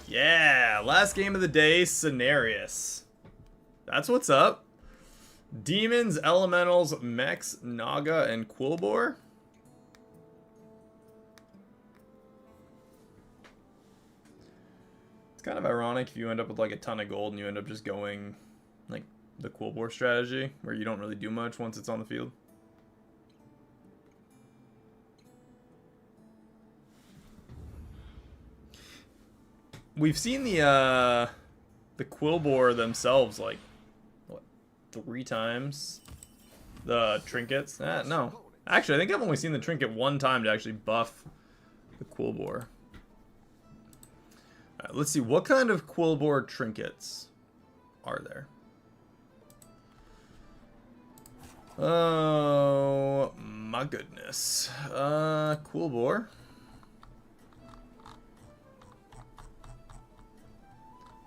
Yeah, last game of the day, Cenarius. That's what's up. Demons, Elementals, Mechs, Naga, and Quillbore. It's kind of ironic if you end up with like a ton of gold and you end up just going like the Quillbore strategy, where you don't really do much once it's on the field. We've seen the Quillbore themselves like what, 3 times. The trinkets. No. Actually, I think I've only seen the trinket 1 time to actually buff the Quillbore. Alright, let's see, what kind of Quillbore trinkets are there? Oh my goodness. Quillbore.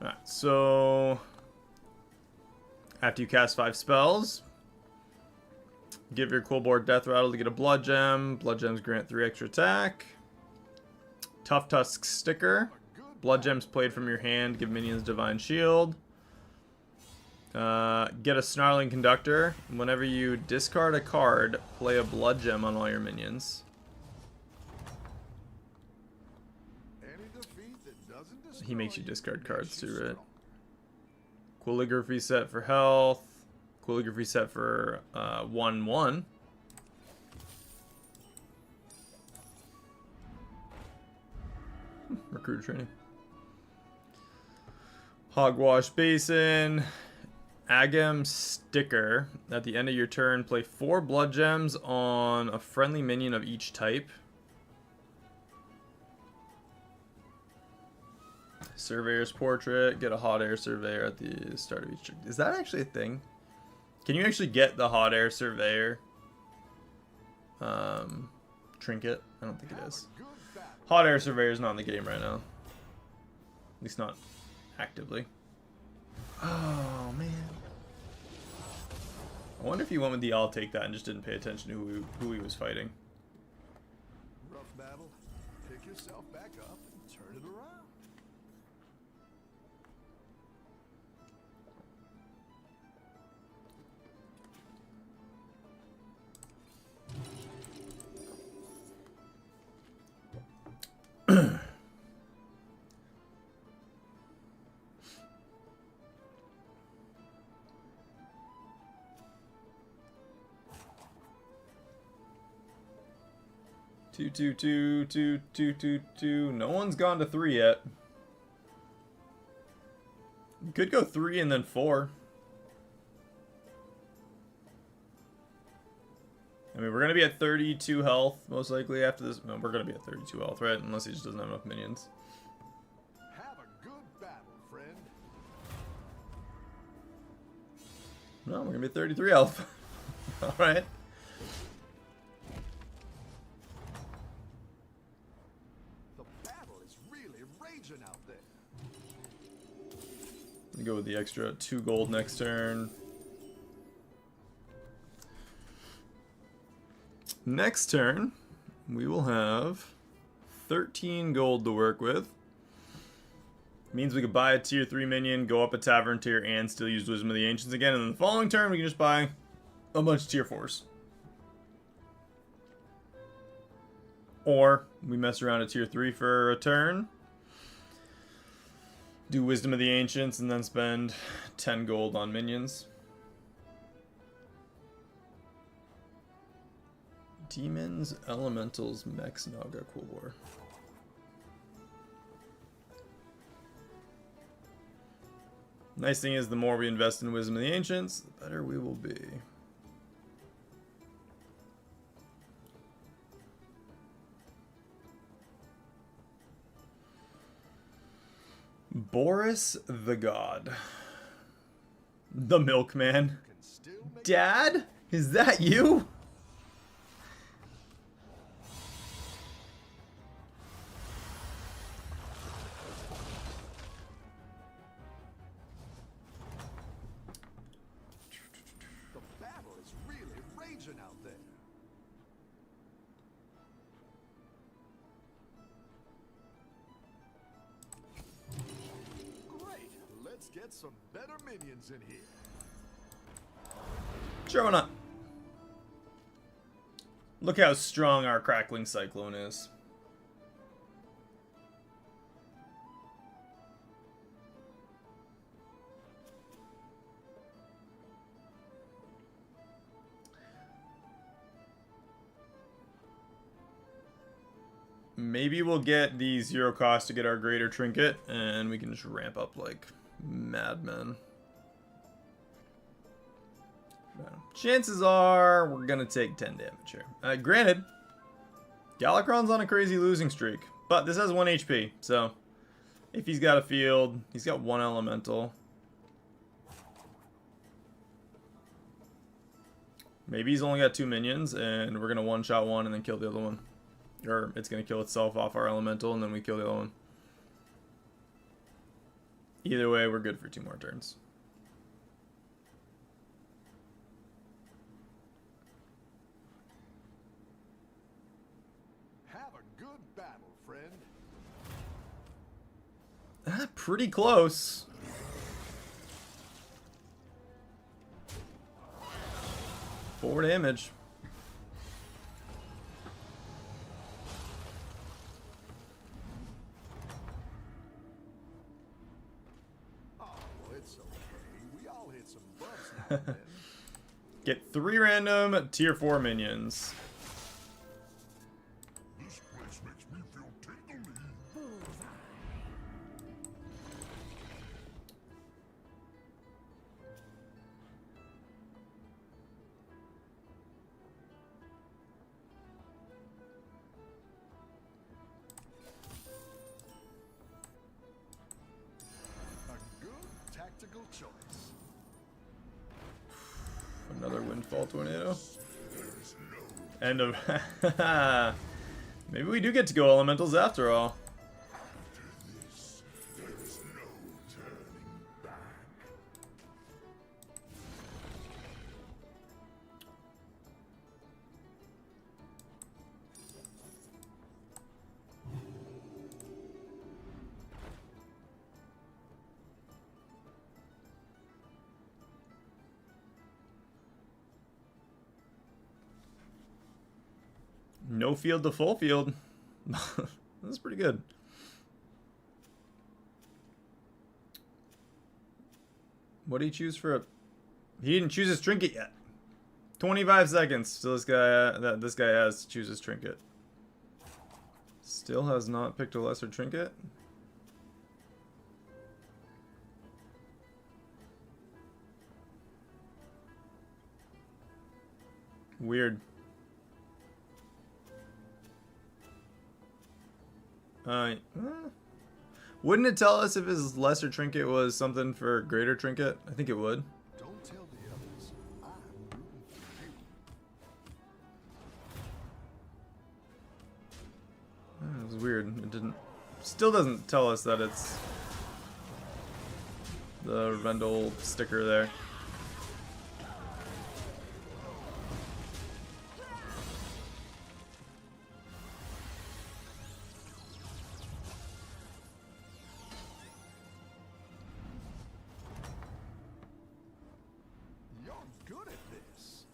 Alright, so after you cast 5 spells, give your Quillbore Death Rattle to get a Blood Gem. Blood Gems grant 3 extra attack. Tough Tusk Sticker. Blood Gems played from your hand, give minions Divine Shield. Get a Snarling Conductor. Whenever you discard a card, play a Blood Gem on all your minions. He makes you discard cards too, right? Calligraphy set for health. Calligraphy set for 1/1. Recruit training. Hogwash Basin. Agam Sticker. At the end of your turn, play 4 Blood Gems on a friendly minion of each type. Surveyor's Portrait. Get a Hot Air Surveyor at the start of each turn. Is that actually a thing? Can you actually get the Hot Air Surveyor trinket? I don't think it is. Hot Air Surveyor is not in the game right now. At least not actively. Oh, man. I wonder if he went with the I'll take that and just didn't pay attention to who he was fighting. Rough battle. Pick yourself back up and turn it around. Two. No one's gone to 3 yet. Could go 3 and then 4. I mean, we're gonna be at 32 health most likely after this. No, we're gonna be at 32 health, right? Unless he just doesn't have enough minions. Have a good battle, friend. No, we're gonna be at 33 health. All right. Out there. Go with the extra 2 gold next turn. Next turn, we will have 13 gold to work with. Means we could buy a tier 3 minion, go up a tavern tier, and still use Wisdom of the Ancients again. And then the following turn, we can just buy a bunch of tier 4s. Or we mess around at tier 3 for a turn. Do Wisdom of the Ancients and then spend 10 gold on minions. Demons, Elementals, Mechs, Naga, Quillbore. Nice thing is the more we invest in Wisdom of the Ancients, the better we will be. Boris the God. The Milkman. Dad? Is that you? The battle is really raging out there. get some better minions in here. Sure, why not? Look how strong our Crackling Cyclone is. Maybe we'll get the 0 cost to get our Greater Trinket, and we can just ramp up like madmen. Chances are we're gonna take 10 damage here. Granted, Galakrond's on a crazy losing streak, but this has 1 HP, so if he's got a field, he's got 1 elemental. Maybe he's only got 2 minions, and we're gonna one-shot one and then kill the other one. Or it's gonna kill itself off our elemental, and then we kill the other one. Either way, we're good for 2 more turns. Have a good battle, friend. Pretty close. Four damage. Oh, it's okay. We all hit some bumps now and then. Get 3 random tier 4 minions. This place makes me feel tingly. A good tactical choice. Another windfall tornado. End of. Maybe we do get to go elementals after all. No field to full field. That's pretty good. What do you choose for a... He didn't choose his trinket yet. 25 seconds. So this guy has to choose his trinket. Still has not picked a lesser trinket. Weird. Wouldn't it tell us if his lesser trinket was something for greater trinket? I think it would. Don't tell the others. I'm rooting for you. It was weird. It didn't. Still doesn't tell us that it's the Rendell sticker there. You're good at this.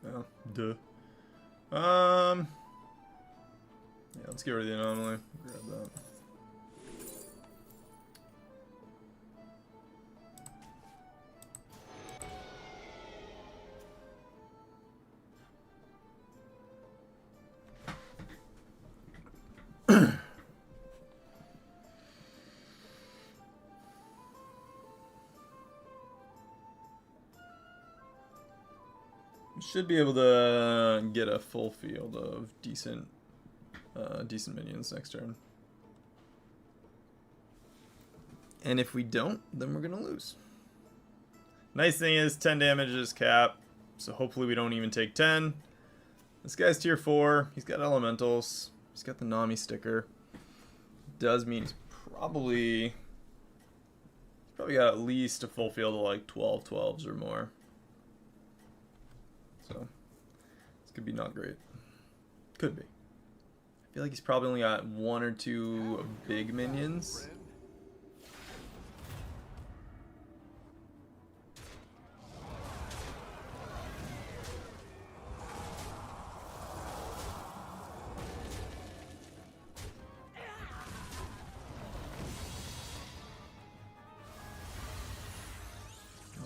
Oh, duh. Yeah, let's get rid of the anomaly. Grab that. Should be able to get a full field of decent minions next turn. And if we don't, then we're gonna lose. Nice thing is 10 damage is cap, so hopefully we don't even take 10. This guy's tier 4. He's got elementals. He's got the Nami sticker. does mean he's probably got at least a full field of like 12/12s or more. So this could be not great. Could be. I feel like he's probably only got 1 or 2 big minions.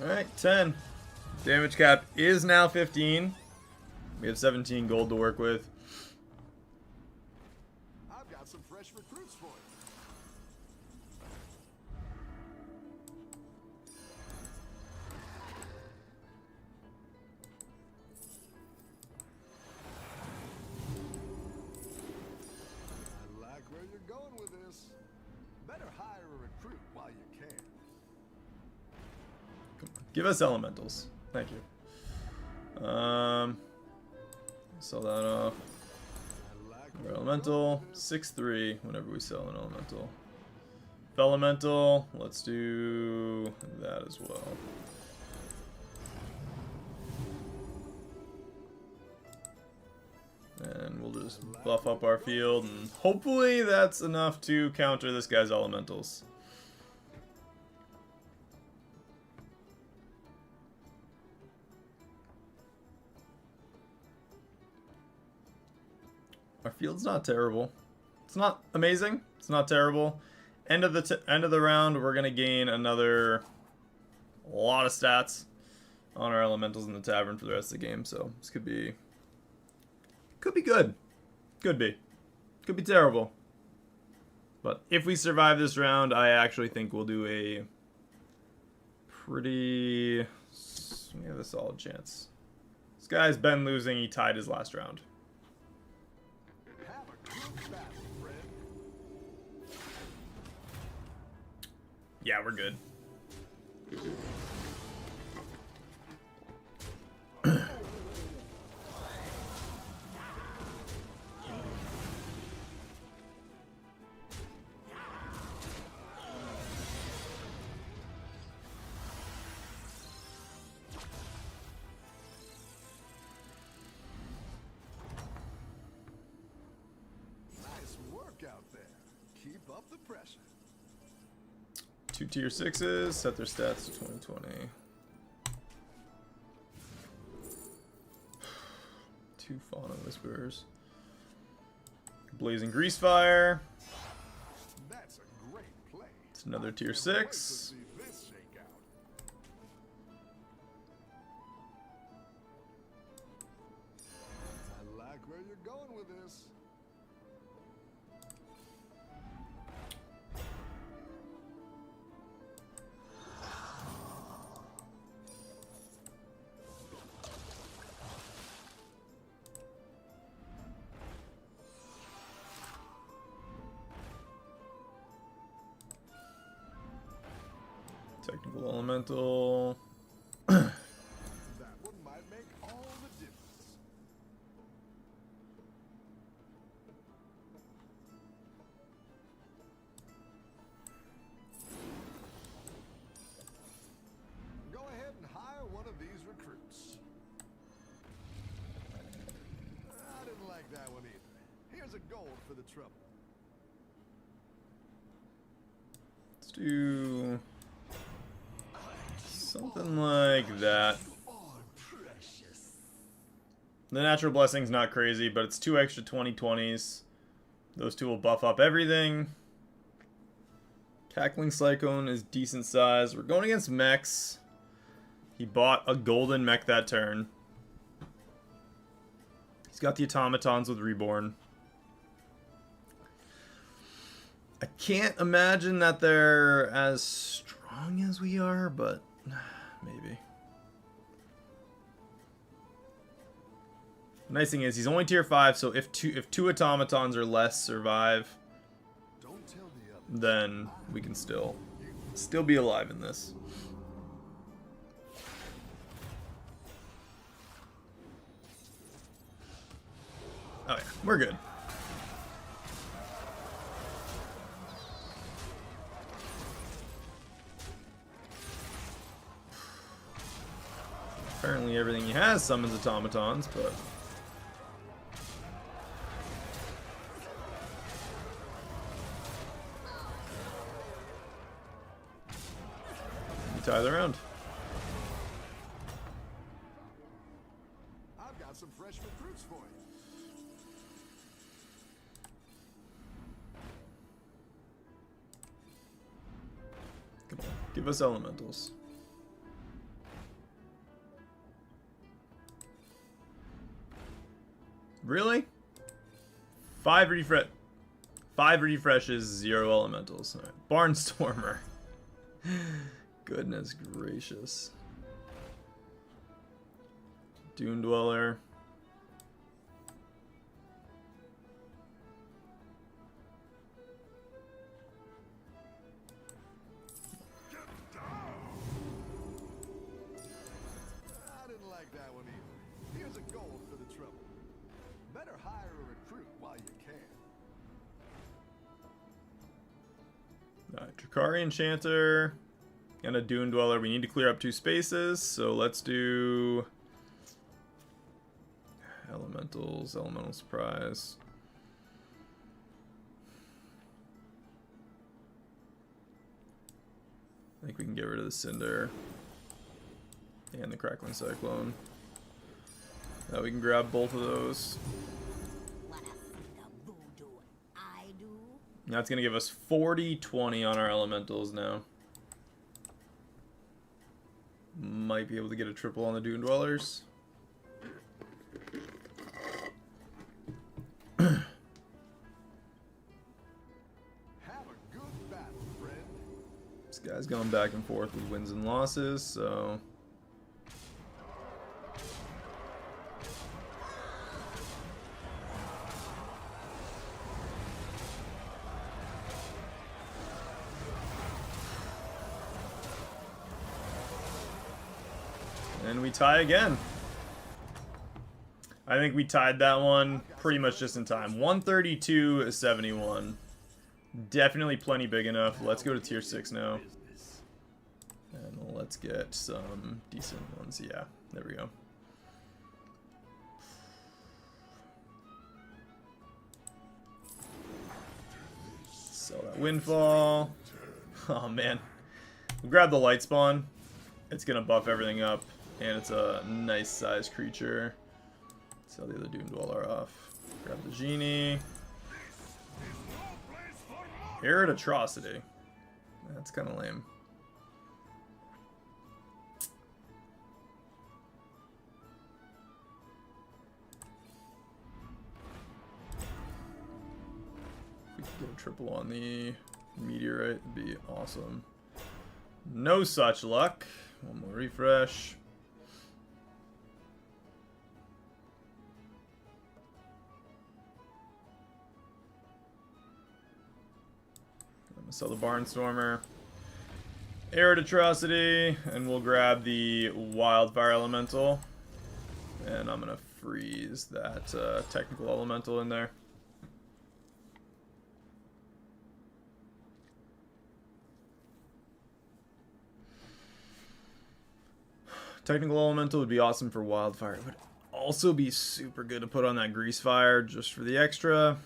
Alright, 10. Damage cap is now 15. We have 17 gold to work with. I've got some fresh recruits for you. I like where you're going with this. Better hire a recruit while you can. Give us elementals. Thank you. Sell that off. Our elemental, 6/3 whenever we sell an elemental. Elemental, let's do that as well. And we'll just buff up our field, and hopefully that's enough to counter this guy's elementals. Our field's not terrible. It's not amazing. It's not terrible. End of the round, we're gonna gain another lot of stats on our elementals in the tavern for the rest of the game. So this could be good. Could be terrible. But if we survive this round, I actually think we'll do a pretty. We have a solid chance. This guy's been losing. He tied his last round. Yeah, we're good. Nice work out there. Keep up the pressure. 2 tier 6s, set their stats to 2020. 2 Fauna Whisperers. Blazing Greasefire. That's a great play. It's another tier 6. I like where you're going with this. Technical Elemental. That one might make all the difference. Go ahead and hire one of these recruits. I didn't like that one either. Here's a gold for the trouble. Let's do something like that. The Natural Blessing's not crazy, but it's 2 extra 20/20s. Those 2 will buff up everything. Cackling Cyclone is decent size. We're going against mechs. He bought a golden mech that turn. He's got the automatons with Reborn. I can't imagine that they're as strong as we are, but maybe. The nice thing is he's only tier 5, so if two automatons or less survive, Don't tell the others. then we can still be alive in this. Oh yeah, we're good. everything he has summons automatons, but... You tie the round. I've got some fresh recruits for you. Come on, give us elementals. Really? 5 refreshes, 0 elementals. All right. Barnstormer. Goodness gracious. Dune Dweller. I didn't like that one either. Here's a gold for the trouble. Better hire a recruit while you can. Alright, Drakari Enchanter and a Dune Dweller. We need to clear up 2 spaces, so let's do Elementals, Elemental Surprise. I think we can get rid of the Cinder and the Crackling Cyclone. Now we can grab both of those. That's going to give us 40-20 on our elementals now. Might be able to get a triple on the Dune Dwellers. Have a good battle, friend. This guy's going back and forth with wins and losses, so... And we tie again. I think we tied that one pretty much just in time. 132-71. Definitely plenty big enough. Let's go to tier 6 now. And let's get some decent ones. Yeah, there we go. Sell that Windfall. Oh man. We'll grab the Light Spawn. It's gonna buff everything up. And it's a nice sized creature. Sell the other Doom Dweller off. Grab the Genie. Arid Atrocity. That's kind of lame. If we could get a triple on the Meteorite, it'd be awesome. No such luck. One more refresh. Sell the Barnstormer, Arid Atrocity, and we'll grab the Wildfire Elemental. And I'm gonna freeze that Technical Elemental in there. Technical Elemental would be awesome for Wildfire. It would also be super good to put on that Grease Fire just for the extra.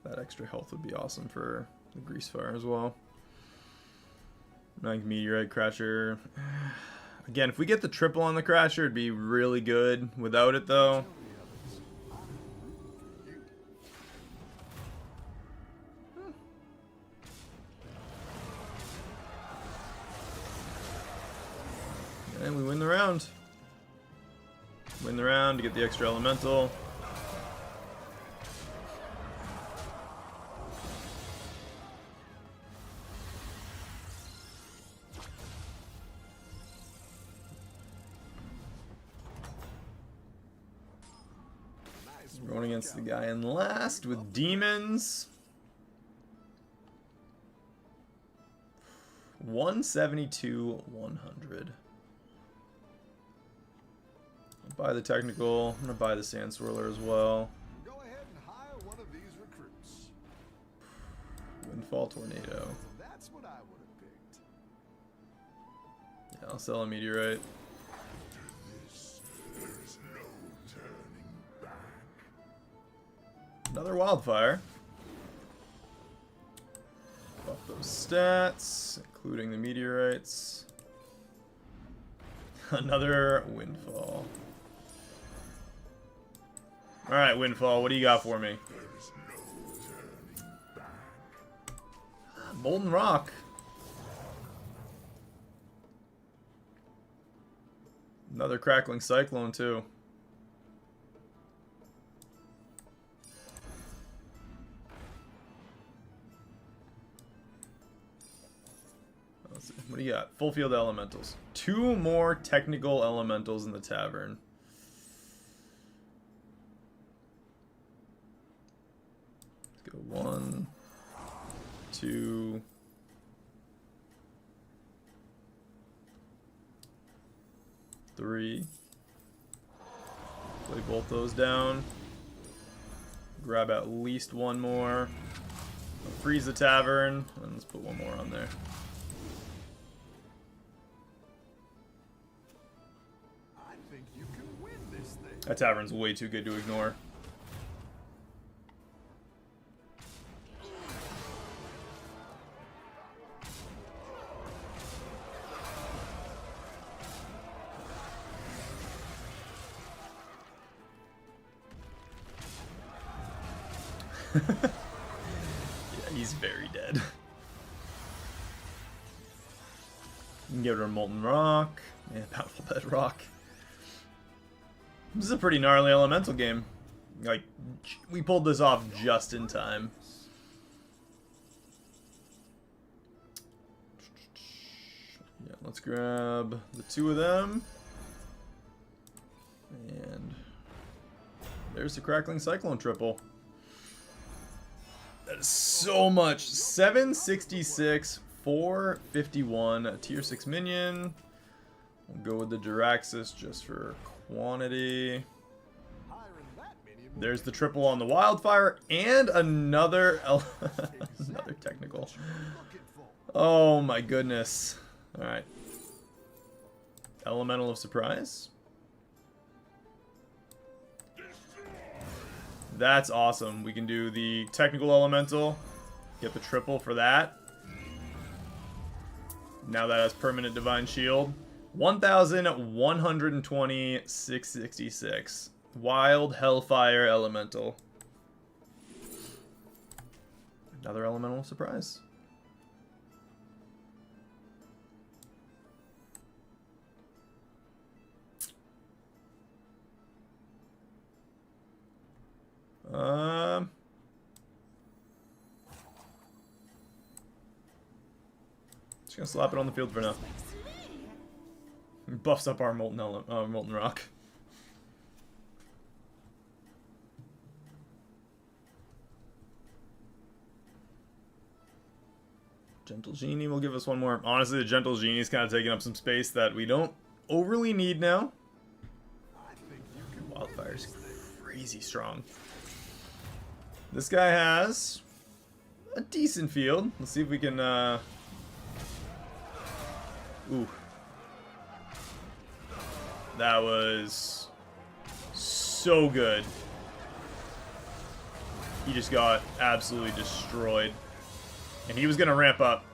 That extra health would be awesome for the Grease Fire as well. Like Meteorite Crasher. Again, if we get the triple on the Crasher, it'd be really good. Without it, though. And we win the round. Win the round to get the extra elemental. Going against the guy in last with demons. 172-100. I'll buy the technical. I'm gonna buy the Sand Swirler as well. Go ahead and hire one of these recruits. Windfall Tornado. That's what I would have picked. Yeah, I'll sell a Meteorite. Another Wildfire. Buff those stats, including the Meteorites. Another Windfall. Alright, Windfall, what do you got for me? Molten Rock. Another Crackling Cyclone, too. Let's see. What do you got? Full Field Elementals. 2 more Technical Elementals in the Tavern. Let's go 1, 2, 3. Play both those down. Grab at least 1 more. Freeze the Tavern. And let's put 1 more on there. I think you can win this thing. That Tavern's way too good to ignore. Yeah, he's very dead. You can get rid of Molten Rock. Yeah, Powerful Bedrock. This is a pretty gnarly elemental game. Like, we pulled this off just in time. Yeah, let's grab the 2 of them. And there's the Crackling Cyclone triple. That is so much. 766, 451, a tier 6 minion. We'll go with the Jiraxis just for quantity. There's the triple on the Wildfire and another another technical. Oh my goodness. Alright. Elemental of Surprise. That's awesome. We can do the technical elemental. Get the triple for that. Now that has permanent divine shield. 1,120, 666. Wild Hellfire elemental. Another elemental of surprise. Just gonna slap it on the field for now. Buffs up our molten rock. Gentle Genie will give us 1 more. Honestly, the Gentle Genie is kind of taking up some space that we don't overly need now. Wildfire's crazy strong. This guy has a decent field. Let's see if we can, ooh. That was so good. He just got absolutely destroyed. And he was going to ramp up.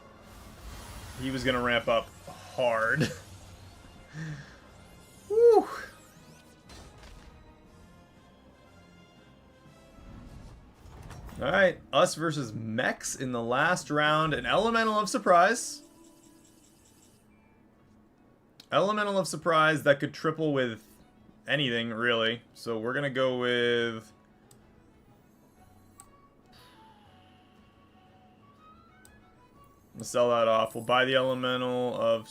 He was going to ramp up hard. Woo. Alright, us versus mechs in the last round. An elemental of surprise. Elemental of surprise that could triple with anything, really. So we're going to go with... We'll sell that off. We'll buy the elemental of...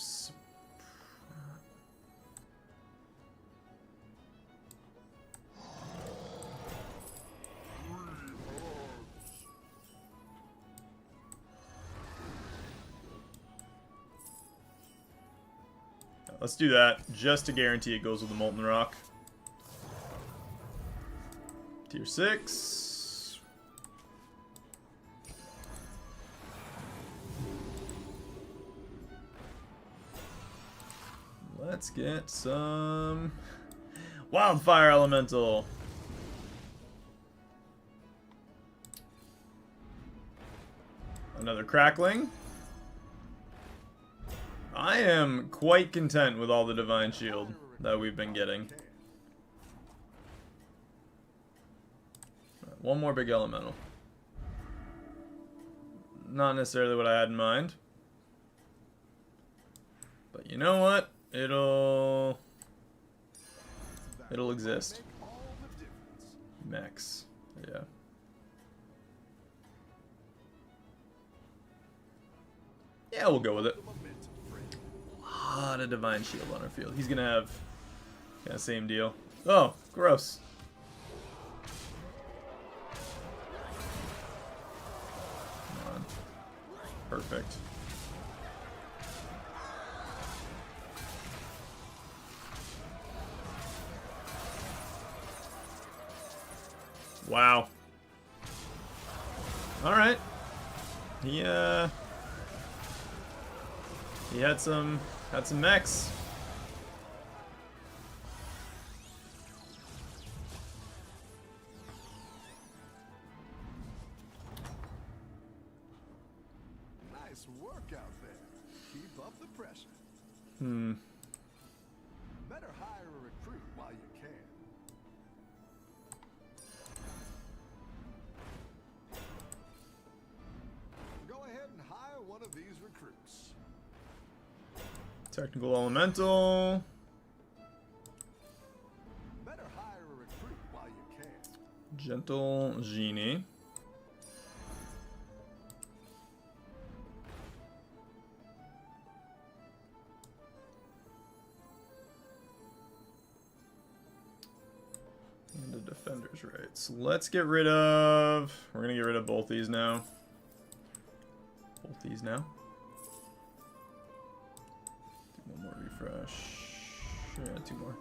Let's do that, just to guarantee it goes with the Molten Rock. Tier 6. let's get some Wildfire Elemental. Another Crackling. I am quite content with all the Divine Shield that we've been getting. One more big elemental. Not necessarily what I had in mind. But you know what? It'll exist. Max. Yeah. Yeah, we'll go with it. A lot of Divine Shield on our field. He's gonna have yeah, same deal. Oh, gross. Come on. Perfect. Wow. All right. He had some mechs. Nice work out there. Keep up the pressure. Better hire a recruit while you can. Go ahead and hire one of these recruits. Technical Elemental. Better hire a recruit while you can. Gentle Genie. And a Defender's Right. So let's get rid of... We're going to get rid of both these now. Both these now. Do one more refresh. Yeah, two more.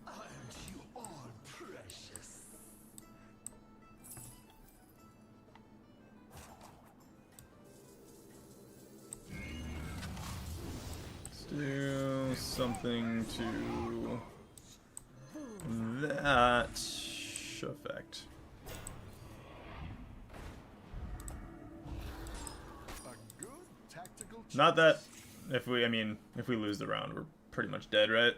Aren't you all precious? Let's do something to that effect. A good tactical Not that if we lose the round, we're pretty much dead, right?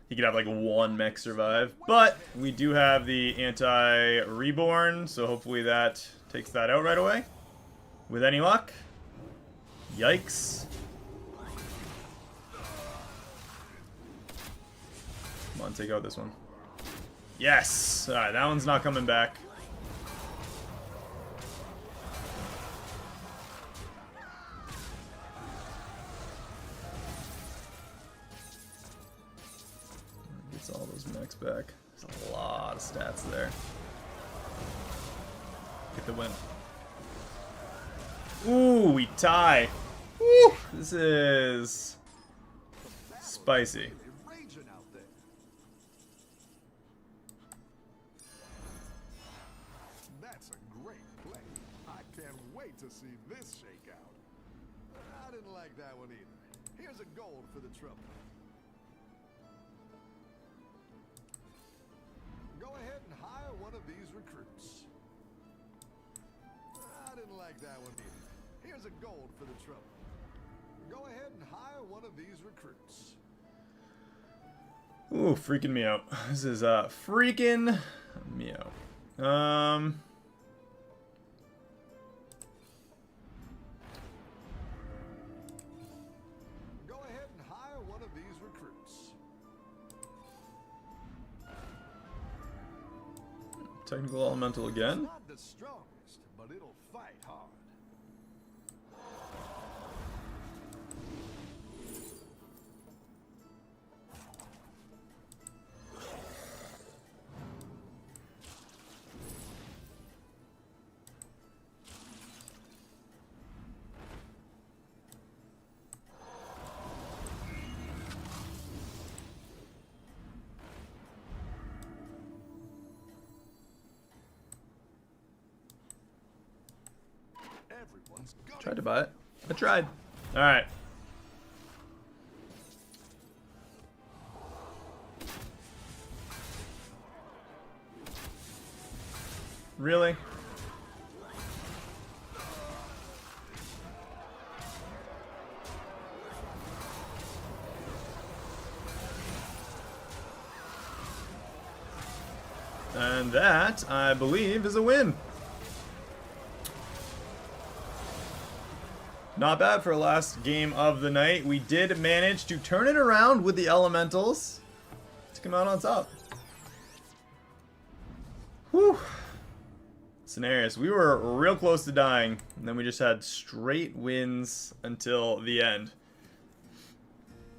He could have like one mech survive, but we do have the anti-reborn, so hopefully that takes that out right away. With any luck. Yikes. Come on, take out this one. Yes! Alright, that one's not coming back. Gets all those mechs back. There's a lot of stats there. Get the win. Ooh, we tie. Woo! This is spicy. raging out there. That's a great play. I can't wait to see this shake out. I didn't like that one either. Here's a gold for the trouble. Go ahead and hire one of these recruits. I didn't like that one either. Here's a gold for the trouble. Go ahead and hire one of these recruits. Ooh, freaking me out. This is freaking me out. Go ahead and hire one of these recruits. Technical Elemental again. Not the strongest, but it'll fight hard. One's got Tried to buy it. I tried. Alright. Really? And that, I believe, is a win. Not bad for a last game of the night. We did manage to turn it around with the elementals to come out on top. Whew. Scenarios. We were real close to dying, and then we just had straight wins until the end.